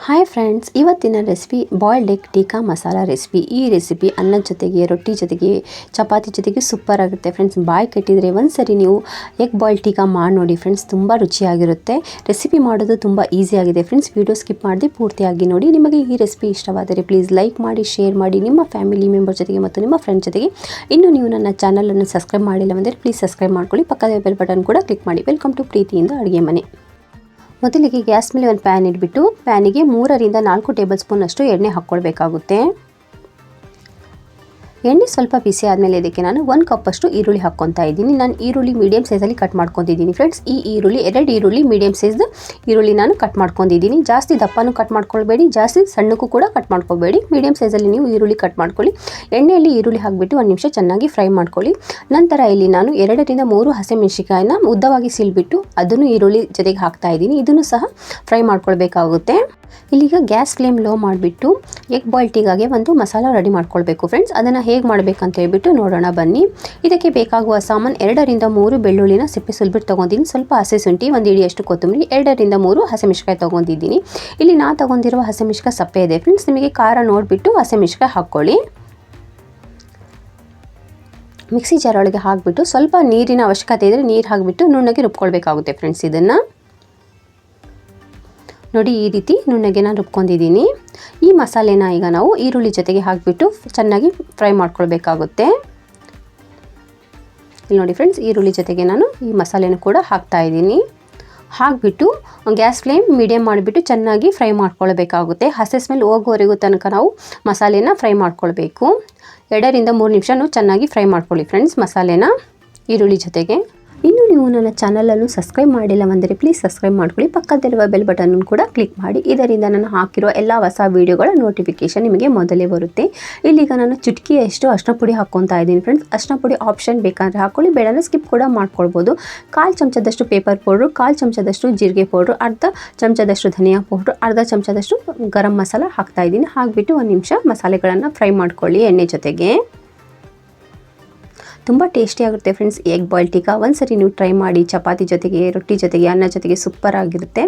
Hi friends, ಇವತ್ತಿನ recipe boiled egg tikka masala recipe. ಈ recipe ಅನ್ನದ ಜೊತೆಗೆ, ರೊಟ್ಟಿ ಜೊತೆಗೆ, ಚಪಾತಿ ಜೊತೆಗೆ ಸೂಪರ್ ಆಗುತ್ತೆ ಫ್ರೆಂಡ್ಸ್. ಬಾಯ್ ಕೆಟ್ಟಿದ್ರೆ ಒಂದ್ಸರಿ ನೀವು ಎಗ್ ಬಾಯ್ಲ್ಡ್ ಟಿಕ್ಕಾ ಮಾಡಿ ನೋಡಿ ಫ್ರೆಂಡ್ಸ್, ತುಂಬ ರುಚಿಯಾಗಿರುತ್ತೆ. ರೆಸಿಪಿ ಮಾಡೋದು ತುಂಬ ಈಸಿಯಾಗಿದೆ ಫ್ರೆಂಡ್ಸ್. ವಿಡಿಯೋ ಸ್ಕಿಪ್ ಮಾಡದೆ ಪೂರ್ತಿಯಾಗಿ ನೋಡಿ. ನಿಮಗೆ ಈ ರೆಸಿಪಿ ಇಷ್ಟವಾದರೆ ಪ್ಲೀಸ್ ಲೈಕ್ ಮಾಡಿ, ಶೇರ್ ಮಾಡಿ ನಿಮ್ಮ ಫ್ಯಾಮಿಲಿ ಮೆಂಬರ್ ಜೊತೆಗೆ ಮತ್ತು ನಿಮ್ಮ ಫ್ರೆಂಡ್ ಜೊತೆಗೆ. ಇನ್ನು ನೀವು ನನ್ನ ಚಾನಲನ್ನು ಸಬ್ಸ್ಕ್ರೈಬ್ ಮಾಡಿಲ್ಲ ಅಂದರೆ ಪ್ಲೀಸ್ ಸಬ್ಸ್ಕ್ರೈಬ್ ಮಾಡ್ಕೊಳ್ಳಿ. ಪಕ್ಕದ ಬೆಲ್ ಬಟನ್ ಕೂಡ ಕ್ಲಿಕ್ ಮಾಡಿ. ವೆಲ್ಕಮ್ ಟು ಪ್ರೀತಿಯಿಂದ ಅಡುಗೆ ಮನೆ. ಮೊದಲಿಗೆ ಗ್ಯಾಸ್ ಮೇಲೆ ಒಂದು ಪ್ಯಾನ್ ಇಟ್ಬಿಟ್ಟು ಪ್ಯಾನಿಗೆ 3 ರಿಂದ 4 ಟೇಬಲ್ ಸ್ಪೂನ್ ಅಷ್ಟು ಎಣ್ಣೆ ಹಾಕ್ಕೊಳ್ಬೇಕಾಗುತ್ತೆ. ಎಣ್ಣೆ ಸ್ವಲ್ಪ ಬಿಸಿ ಆದಮೇಲೆ ಇದಕ್ಕೆ ನಾನು 1 ಕಪ್ ಅಷ್ಟು ಈರುಳ್ಳಿ ಹಾಕ್ಕೊತಾ ಇದ್ದೀನಿ. ನಾನು ಈರುಳ್ಳಿ ಮೀಡಿಯಂ ಸೈಜಲ್ಲಿ ಕಟ್ ಮಾಡ್ಕೊಂಡಿದ್ದೀನಿ ಫ್ರೆಂಡ್ಸ್. ಈ ಈರುಳ್ಳಿ 2 ಈರುಳ್ಳಿ ಮೀಡಿಯಂ ಸೈಜ್ ಈರುಳ್ಳಿ ನಾನು ಕಟ್ ಮಾಡ್ಕೊಂಡಿದ್ದೀನಿ. ಜಾಸ್ತಿ ದಪ್ಪನೂ ಕಟ್ ಮಾಡ್ಕೊಳ್ಬೇಡಿ, ಜಾಸ್ತಿ ಸಣ್ಣಕ್ಕೂ ಕೂಡ ಕಟ್ ಮಾಡ್ಕೊಬೇಡಿ. ಮೀಡಿಯಂ ಸೈಜಲ್ಲಿ ನೀವು ಈರುಳ್ಳಿ ಕಟ್ ಮಾಡ್ಕೊಳ್ಳಿ. ಎಣ್ಣೆಯಲ್ಲಿ ಈರುಳ್ಳಿ ಹಾಕಿಬಿಟ್ಟು 1 ನಿಮಿಷ ಚೆನ್ನಾಗಿ ಫ್ರೈ ಮಾಡ್ಕೊಳ್ಳಿ. ನಂತರ ಇಲ್ಲಿ ನಾನು 2 ರಿಂದ 3 ಹಸಿಮೆಣಸಿನಕಾಯಿನ ಉದ್ದವಾಗಿ ಸೀಳ್ಬಿಟ್ಟು ಅದನ್ನು ಈರುಳ್ಳಿ ಜೊತೆಗೆ ಹಾಕ್ತಾ ಇದ್ದೀನಿ. ಇದನ್ನು ಸಹ ಫ್ರೈ ಮಾಡ್ಕೊಳ್ಬೇಕಾಗುತ್ತೆ. ಇಲ್ಲಿಗ ಗ್ಯಾಸ್ ಫ್ಲೇಮ್ ಲೋ ಮಾಡಿಬಿಟ್ಟು ಎಗ್ ಬಾಯ್ಲ್ಡ್ ಟಿಕ್ಕಾಗೆ ಒಂದು ಮಸಾಲ ರೆಡಿ ಮಾಡ್ಕೊಳ್ಬೇಕು ಫ್ರೆಂಡ್ಸ್. ಅದನ್ನು ಹೇಗೆ ಮಾಡಬೇಕಂತ ಹೇಳ್ಬಿಟ್ಟು ನೋಡೋಣ ಬನ್ನಿ. ಇದಕ್ಕೆ ಬೇಕಾಗುವ ಸಾಮಾನು 2 ರಿಂದ 3 ಬೆಳ್ಳುಳ್ಳಿನ ಸಿಪ್ಪೆ ಸುಲ್ಬಿಟ್ಟು ತೊಗೊಂಡಿದ್ದೀನಿ. ಸ್ವಲ್ಪ ಹಸಿ ಶುಂಠಿ, 1 ಹಿಡಿಯಷ್ಟು ಕೊತ್ತಂಬರಿ, 2 ರಿಂದ 3 ಹಸಿಮೆಣಸಿನಕಾಯಿ ತೊಗೊಂಡಿದ್ದೀನಿ. ಇಲ್ಲಿ ನಾ ತೊಗೊಂಡಿರುವ ಹಸಿಮೆಣಸಿನಕಾಯಿ ಸಪ್ಪೆ ಇದೆ ಫ್ರೆಂಡ್ಸ್. ನಿಮಗೆ ಖಾರ ನೋಡಿಬಿಟ್ಟು ಹಸಿಮೆಣಸಿನಕಾಯಿ ಹಾಕ್ಕೊಳ್ಳಿ. ಮಿಕ್ಸಿ ಜಾರ್ ಒಳಗೆ ಹಾಕಿಬಿಟ್ಟು ಸ್ವಲ್ಪ ನೀರಿನ ಅವಶ್ಯಕತೆ ಇದ್ದರೆ ನೀರು ಹಾಕಿಬಿಟ್ಟು ನುಣ್ಣಗೆ ರುಬ್ಕೊಳ್ಬೇಕಾಗುತ್ತೆ ಫ್ರೆಂಡ್ಸ್. ಇದನ್ನು ನೋಡಿ, ಈ ರೀತಿ ನುಣ್ಣಗೆ ನಾನು ರುಬ್ಕೊಂಡಿದ್ದೀನಿ. ಈ ಮಸಾಲೆನ ಈಗ ನಾವು ಈರುಳ್ಳಿ ಜೊತೆಗೆ ಹಾಕಿಬಿಟ್ಟು ಚೆನ್ನಾಗಿ ಫ್ರೈ ಮಾಡ್ಕೊಳ್ಬೇಕಾಗುತ್ತೆ. ಇಲ್ಲಿ ನೋಡಿ ಫ್ರೆಂಡ್ಸ್, ಈರುಳ್ಳಿ ಜೊತೆಗೆ ನಾನು ಈ ಮಸಾಲೆನೂ ಕೂಡ ಹಾಕ್ತಾ ಇದ್ದೀನಿ. ಹಾಕಿಬಿಟ್ಟು ಗ್ಯಾಸ್ ಫ್ಲೇಮ್ ಮೀಡಿಯಂ ಮಾಡಿಬಿಟ್ಟು ಚೆನ್ನಾಗಿ ಫ್ರೈ ಮಾಡ್ಕೊಳ್ಬೇಕಾಗುತ್ತೆ. ಹಸಿ ಸ್ಮೆಲ್ ಹೋಗೋವರೆಗೂ ತನಕ ನಾವು ಮಸಾಲೆನ ಫ್ರೈ ಮಾಡ್ಕೊಳ್ಬೇಕು. 2 ರಿಂದ 3 ನಿಮಿಷ ಚೆನ್ನಾಗಿ ಫ್ರೈ ಮಾಡ್ಕೊಳ್ಳಿ ಫ್ರೆಂಡ್ಸ್ ಮಸಾಲೆನ ಈರುಳ್ಳಿ ಜೊತೆಗೆ. ಇನ್ನು ನೀವು ನನ್ನ ಚಾನಲನ್ನು ಸಬ್ಸ್ಕ್ರೈಬ್ ಮಾಡಿಲ್ಲ ಅಂದರೆ ಪ್ಲೀಸ್ ಸಬ್ಸ್ಕ್ರೈಬ್ ಮಾಡ್ಕೊಳ್ಳಿ. ಪಕ್ಕದಲ್ಲಿರುವ ಬೆಲ್ ಬಟನ್ ಕೂಡ ಕ್ಲಿಕ್ ಮಾಡಿ. ಇದರಿಂದ ನಾನು ಹಾಕಿರೋ ಎಲ್ಲ ಹೊಸ ವೀಡಿಯೋಗಳ ನೋಟಿಫಿಕೇಶನ್ ನಿಮಗೆ ಮೊದಲೇ ಬರುತ್ತೆ. ಇಲ್ಲಿಗ ನಾನು ಚುಟಕಿಯಷ್ಟು ಅರಿಶಿನ ಪುಡಿ ಹಾಕ್ಕೊತಾ ಇದ್ದೀನಿ ಫ್ರೆಂಡ್ಸ್. ಅರಿಶಿನ ಪುಡಿ ಆಪ್ಷನ್ ಬೇಕಂದರೆ ಹಾಕ್ಕೊಳ್ಳಿ, ಬೇಡಂದರೆ ಸ್ಕಿಪ್ ಕೂಡ ಮಾಡ್ಕೊಳ್ಬೋದು. 1/4 ಚಮಚದಷ್ಟು ಪೇಪರ್ ಪೌಡ್ರು, 1/4 ಚಮಚದಷ್ಟು ಜೀರಿಗೆ ಪೌಡ್ರು, 1/2 ಚಮಚದಷ್ಟು ಧನಿಯಾ ಪೌಡ್ರು, 1/2 ಚಮಚದಷ್ಟು ಗರಂ ಮಸಾಲ ಹಾಕ್ತಾ ಇದ್ದೀನಿ. ಹಾಕಿಬಿಟ್ಟು 1 ನಿಮಿಷ ಮಸಾಲೆಗಳನ್ನು ಫ್ರೈ ಮಾಡ್ಕೊಳ್ಳಿ ಎಣ್ಣೆ ಜೊತೆಗೆ. ತುಂಬ ಟೇಸ್ಟಿಯಾಗುತ್ತೆ ಫ್ರೆಂಡ್ಸ್ ಎಗ್ ಬಾಯ್ಲ್ಡ್ ಟಿಕ್ಕಾ. ಒಂದ್ಸರಿ ನೀವು ಟ್ರೈ ಮಾಡಿ. ಚಪಾತಿ ಜೊತೆಗೆ, ರೊಟ್ಟಿ ಜೊತೆಗೆ, ಅನ್ನ ಜೊತೆಗೆ ಸೂಪರ್ ಆಗಿರುತ್ತೆ.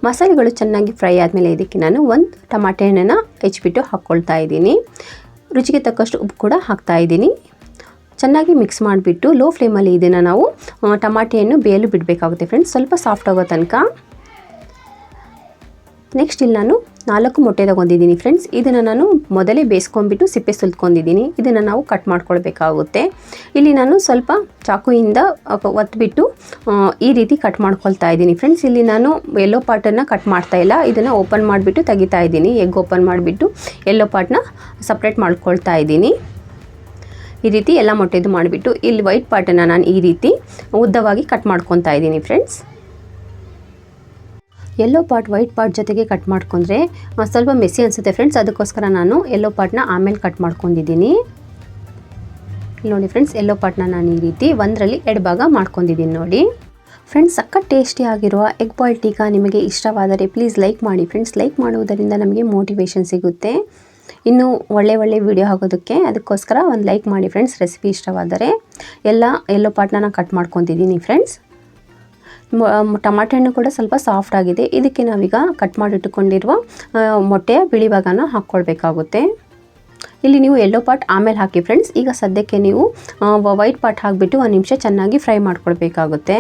ಮಸಾಲೆಗಳು ಚೆನ್ನಾಗಿ ಫ್ರೈ ಆದಮೇಲೆ ಇದಕ್ಕೆ ನಾನು 1 ಟಮಾಟೆ ಹಣ್ಣನ್ನು ಹೆಚ್ಚಿಬಿಟ್ಟು ಹಾಕ್ಕೊಳ್ತಾ ಇದ್ದೀನಿ. ರುಚಿಗೆ ತಕ್ಕಷ್ಟು ಉಪ್ಪು ಕೂಡ ಹಾಕ್ತಾ ಇದ್ದೀನಿ. ಚೆನ್ನಾಗಿ ಮಿಕ್ಸ್ ಮಾಡಿಬಿಟ್ಟು ಲೋ ಫ್ಲೇಮಲ್ಲಿ ಇದನ್ನು ನಾವು ಟಮಾಟೆಯನ್ನು ಬೇಯಲು ಬಿಡಬೇಕಾಗುತ್ತೆ ಫ್ರೆಂಡ್ಸ್, ಸ್ವಲ್ಪ ಸಾಫ್ಟ್ ಆಗೋ ತನಕ. ನೆಕ್ಸ್ಟ್ ಇಲ್ಲಿ ನಾನು 4 ಮೊಟ್ಟೆ ತೊಗೊಂಡಿದ್ದೀನಿ ಫ್ರೆಂಡ್ಸ್. ಇದನ್ನು ನಾನು ಮೊದಲೇ ಬೇಯಿಸ್ಕೊಂಡ್ಬಿಟ್ಟು ಸಿಪ್ಪೆ ಸುಲ್ಕೊಂಡಿದ್ದೀನಿ. ಇದನ್ನು ನಾವು ಕಟ್ ಮಾಡ್ಕೊಳ್ಬೇಕಾಗುತ್ತೆ. ಇಲ್ಲಿ ನಾನು ಸ್ವಲ್ಪ ಚಾಕುಯಿಂದ ಒತ್ಬಿಟ್ಟು ಈ ರೀತಿ ಕಟ್ ಮಾಡ್ಕೊಳ್ತಾ ಇದ್ದೀನಿ ಫ್ರೆಂಡ್ಸ್. ಇಲ್ಲಿ ನಾನು ಯೆಲ್ಲೋ ಪಾರ್ಟನ್ನು ಕಟ್ ಮಾಡ್ತಾ ಇಲ್ಲ, ಇದನ್ನು ಓಪನ್ ಮಾಡಿಬಿಟ್ಟು ತೆಗಿತಾ ಇದ್ದೀನಿ. ಎಗ್ ಓಪನ್ ಮಾಡಿಬಿಟ್ಟು ಯೆಲ್ಲೋ ಪಾರ್ಟ್ನ ಸಪ್ರೇಟ್ ಮಾಡ್ಕೊಳ್ತಾ ಇದ್ದೀನಿ. ಈ ರೀತಿ ಎಲ್ಲ ಮೊಟ್ಟೆದು ಮಾಡಿಬಿಟ್ಟು ಇಲ್ಲಿ ವೈಟ್ ಪಾರ್ಟನ್ನು ನಾನು ಈ ರೀತಿ ಉದ್ದವಾಗಿ ಕಟ್ ಮಾಡ್ಕೊತಾ ಇದ್ದೀನಿ friends. Yellow part white part ಜೊತೆಗೆ ಕಟ್ ಮಾಡ್ಕೊಂಡ್ರೆ ಸ್ವಲ್ಪ ಮೆಸ್ಸಿ ಅನಿಸುತ್ತೆ ಫ್ರೆಂಡ್ಸ್. ಅದಕ್ಕೋಸ್ಕರ ನಾನು ಯೆಲ್ಲೋ ಪಾರ್ಟ್ನ ಆಮೇಲೆ ಕಟ್ ಮಾಡ್ಕೊಂಡಿದ್ದೀನಿ. ನೋಡಿ ಫ್ರೆಂಡ್ಸ್, ಯೆಲ್ಲೋ ಪಾರ್ಟ್ನ ನಾನು ಈ ರೀತಿ 1ರಲ್ಲಿ 2 ಭಾಗ ಮಾಡ್ಕೊಂಡಿದ್ದೀನಿ ನೋಡಿ ಫ್ರೆಂಡ್ಸ್. ಸಖತ್ ಟೇಸ್ಟಿ ಆಗಿರುವ ಎಗ್ ಬಾಯ್ಲ್ಡ್ ಟಿಕ್ಕಾ ನಿಮಗೆ ಇಷ್ಟವಾದರೆ ಪ್ಲೀಸ್ ಲೈಕ್ ಮಾಡಿ ಫ್ರೆಂಡ್ಸ್. ಲೈಕ್ ಮಾಡುವುದರಿಂದ ನಮಗೆ ಮೋಟಿವೇಶನ್ ಸಿಗುತ್ತೆ ಇನ್ನು ಒಳ್ಳೆ ವಿಡಿಯೋ ಆಗೋದಕ್ಕೆ. ಅದಕ್ಕೋಸ್ಕರ ಒಂದು ಲೈಕ್ ಮಾಡಿ ಫ್ರೆಂಡ್ಸ್. ರೆಸಿಪಿ ಇಷ್ಟವಾದರೆ ಎಲ್ಲ ಯೆಲ್ಲೋ ಪಾರ್ಟ್ನ ನಾನು ಕಟ್ ಮಾಡ್ಕೊತಿದ್ದೀನಿ ಫ್ರೆಂಡ್ಸ್. ಟಮಾಟೆ ಹಣ್ಣು ಕೂಡ ಸ್ವಲ್ಪ ಸಾಫ್ಟ್ ಆಗಿದೆ. ಇದಕ್ಕೆ ನಾವೀಗ ಕಟ್ ಮಾಡಿಟ್ಟುಕೊಂಡಿರುವ ಮೊಟ್ಟೆಯ ಬಿಳಿ ಭಾಗನ ಹಾಕ್ಕೊಳ್ಬೇಕಾಗುತ್ತೆ. ಇಲ್ಲಿ ನೀವು ಯೆಲ್ಲೋ ಪಾರ್ಟ್ ಆಮೇಲೆ ಹಾಕಿ ಫ್ರೆಂಡ್ಸ್. ಈಗ ಸದ್ಯಕ್ಕೆ ನೀವು ವೈಟ್ ಪಾರ್ಟ್ ಹಾಕಿಬಿಟ್ಟು 1 ನಿಮಿಷ ಚೆನ್ನಾಗಿ ಫ್ರೈ ಮಾಡ್ಕೊಳ್ಬೇಕಾಗುತ್ತೆ.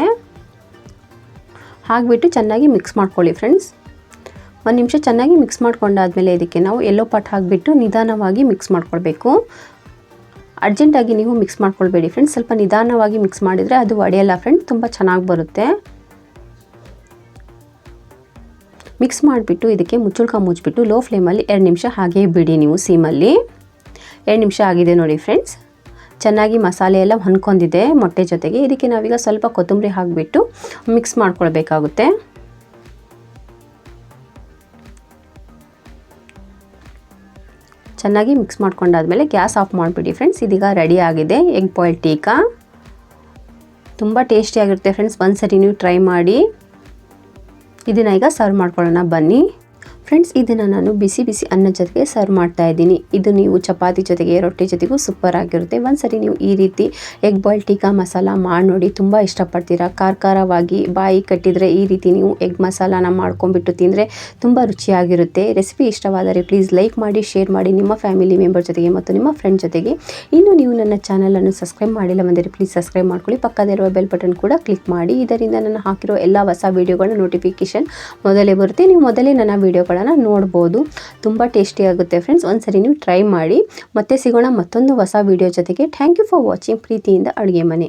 ಹಾಕಿಬಿಟ್ಟು ಚೆನ್ನಾಗಿ ಮಿಕ್ಸ್ ಮಾಡ್ಕೊಳ್ಳಿ ಫ್ರೆಂಡ್ಸ್. 1 ನಿಮಿಷ ಚೆನ್ನಾಗಿ ಮಿಕ್ಸ್ ಮಾಡ್ಕೊಂಡಾದ್ಮೇಲೆ ಇದಕ್ಕೆ ನಾವು ಯೆಲ್ಲೋ ಪಾರ್ಟ್ ಹಾಕಿಬಿಟ್ಟು ನಿಧಾನವಾಗಿ ಮಿಕ್ಸ್ ಮಾಡ್ಕೊಳ್ಬೇಕು. ಅರ್ಜೆಂಟಾಗಿ ನೀವು ಮಿಕ್ಸ್ ಮಾಡ್ಕೊಳ್ಬೇಡಿ ಫ್ರೆಂಡ್ಸ್. ಸ್ವಲ್ಪ ನಿಧಾನವಾಗಿ ಮಿಕ್ಸ್ ಮಾಡಿದರೆ ಅದು ಒಡೆಯಲ್ಲ ಫ್ರೆಂಡ್ಸ್, ತುಂಬ ಚೆನ್ನಾಗಿ ಬರುತ್ತೆ. ಮಿಕ್ಸ್ ಮಾಡಿಬಿಟ್ಟು ಇದಕ್ಕೆ ಮುಚ್ಚಿಬಿಟ್ಟು ಲೋ ಫ್ಲೇಮಲ್ಲಿ 2 ನಿಮಿಷ ಹಾಗೆ ಬಿಡಿ ನೀವು ಸೀಮಲ್ಲಿ. 2 ನಿಮಿಷ ಆಗಿದೆ ನೋಡಿ ಫ್ರೆಂಡ್ಸ್. ಚೆನ್ನಾಗಿ ಮಸಾಲೆ ಎಲ್ಲ ಹೊಂದ್ಕೊಂಡಿದೆ ಮೊಟ್ಟೆ ಜೊತೆಗೆ. ಇದಕ್ಕೆ ನಾವೀಗ ಸ್ವಲ್ಪ ಕೊತ್ತಂಬರಿ ಹಾಕಿಬಿಟ್ಟು ಮಿಕ್ಸ್ ಮಾಡ್ಕೊಳ್ಬೇಕಾಗುತ್ತೆ. ಚೆನ್ನಾಗಿ ಮಿಕ್ಸ್ ಮಾಡ್ಕೊಂಡಾದ್ಮೇಲೆ ಗ್ಯಾಸ್ ಆಫ್ ಮಾಡಿಬಿಡಿ ಫ್ರೆಂಡ್ಸ್. ಇದೀಗ ರೆಡಿ ಆಗಿದೆ ಎಗ್ ಬಾಯ್ಲ್ಡ್ ಟಿಕ್ಕಾ. ತುಂಬ ಟೇಸ್ಟಿಯಾಗಿರುತ್ತೆ ಫ್ರೆಂಡ್ಸ್. ಒಂದ್ಸರಿ ನೀವು ಟ್ರೈ ಮಾಡಿ. ಇದನ್ನ ಈಗ ಸರ್ವ್ ಮಾಡ್ಕೊಳ್ಳೋಣ ಬನ್ನಿ. ಫ್ರೆಂಡ್ಸ್, ಇದನ್ನು ನಾನು ಬಿಸಿ ಬಿಸಿ ಅನ್ನ ಜೊತೆಗೆ ಸರ್ವ್ ಮಾಡ್ತಾ ಇದ್ದೀನಿ. ಇದು ನೀವು ಚಪಾತಿ ಜೊತೆಗೆ ರೊಟ್ಟಿ ಜೊತೆಗೂ ಸೂಪರ್ ಆಗಿರುತ್ತೆ. ಒಂದ್ಸರಿ ನೀವು ಈ ರೀತಿ ಎಗ್ ಬಾಯ್ಲ್ ಟಿಕ್ಕಾ ಮಸಾಲ ಮಾಡಿ ನೋಡಿ, ತುಂಬ ಇಷ್ಟಪಡ್ತೀರಾ. ಖಾರವಾಗಿ ಬಾಯಿ ಕಟ್ಟಿದರೆ ಈ ರೀತಿ ನೀವು ಎಗ್ ಮಸಾಲಾನ ಮಾಡ್ಕೊಂಡ್ಬಿಟ್ಟು ತಿಂದರೆ ತುಂಬ ರುಚಿಯಾಗಿರುತ್ತೆ. ರೆಸಿಪಿ ಇಷ್ಟವಾದರೆ ಪ್ಲೀಸ್ ಲೈಕ್ ಮಾಡಿ, ಶೇರ್ ಮಾಡಿ ನಿಮ್ಮ ಫ್ಯಾಮಿಲಿ ಮೆಂಬರ್ ಜೊತೆಗೆ ಮತ್ತು ನಿಮ್ಮ ಫ್ರೆಂಡ್ ಜೊತೆಗೆ. ಇನ್ನು ನೀವು ನನ್ನ ಚಾನಲನ್ನು ಸಬ್ಸ್ಕ್ರೈಬ್ ಮಾಡಿಲ್ಲ ಬಂದರೆ ಪ್ಲೀಸ್ ಸಬ್ಸ್ಕ್ರೈಬ್ ಮಾಡ್ಕೊಳ್ಳಿ. ಪಕ್ಕದಲ್ಲಿರುವ ಬೆಲ್ ಬಟನ್ ಕೂಡ ಕ್ಲಿಕ್ ಮಾಡಿ. ಇದರಿಂದ ನಾನು ಹಾಕಿರೋ ಎಲ್ಲ ಹೊಸ ವೀಡಿಯೋಗಳ ನೋಟಿಫಿಕೇಶನ್ ಮೊದಲೇ ಬರುತ್ತೆ. ನೀವು ಮೊದಲೇ ನನ್ನ ವೀಡಿಯೋಗಳನ್ನು ನೋಡ್ಬೋದು. ತುಂಬ ಟೇಸ್ಟಿ ಆಗುತ್ತೆ ಫ್ರೆಂಡ್ಸ್. ಒಂದ್ಸರಿ ನೀವು ಟ್ರೈ ಮಾಡಿ. ಮತ್ತೆ ಸಿಗೋಣ ಮತ್ತೊಂದು ಹೊಸ ವೀಡಿಯೋ ಜೊತೆಗೆ. Thank you for watching. ಪ್ರೀತಿಯಿಂದ ಅಡುಗೆ ಮನೆ.